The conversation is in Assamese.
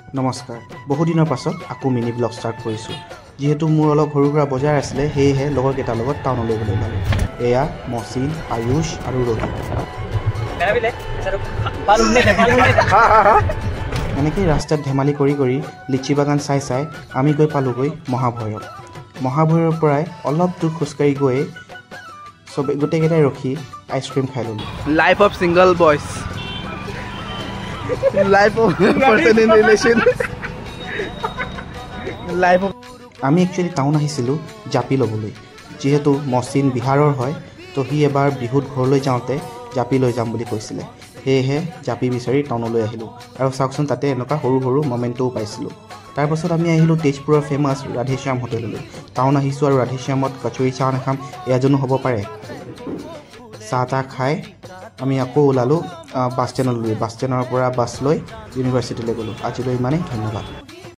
নমস্কাৰ বহুদিনৰ পাছত আকৌ মিনি ব্লগ ষ্টাৰ্ট কৰিছোঁ যেহেতু মোৰ অলপ সৰু সুৰা বজাৰ আছিলে সেয়েহে লগৰ কেইটাৰ লগত টাউনলৈ গ'লো এয়া মহচিন আয়ুষ আৰু ৰোহিত এনেকৈ ৰাস্তাত ধেমালি কৰি কৰি লিচি বাগান চাই চাই আমি গৈ পালোগৈ মহাভৈৰৱৰ পৰাই অলপ দূৰ খোজকাঢ়ি গৈয়ে চবে গোটেইকেইটাই ৰখি আইচক্ৰীম খাই ল'লোঁ life of single boys life of person in relation life of আমি একচুৱেলি টাউন আহিছিলোঁ জাপি ল'বলৈ যিহেতু মহচিন বিহাৰৰ হয় তো সি এবাৰ বিহুত ঘৰলৈ যাওঁতে জাপি লৈ যাম বুলি কৈছিলে সেয়েহে জাপি বিচাৰি টাউনলৈ আহিলোঁ আৰু চাওকচোন তাতে এনেকুৱা সৰু সৰু মমেণ্টও পাইছিলোঁ তাৰপাছত আমি আহিলোঁ তেজপুৰৰ ফেমাছ ৰাধেশ্যাম হোটেললৈ টাউন আহিছোঁ আৰু ৰাধেশ্যামত কচুৰি চাহ নাখাম এয়া জানো হ'ব পাৰে চাহ তাহ খাই আমি আকৌ ওলালোঁ বাছ ষ্টেণ্ডৰ পৰা বাছ লৈ ইউনিভাৰ্চিটিলৈ গ'লোঁ আজিলৈ ইমানেই ধন্যবাদ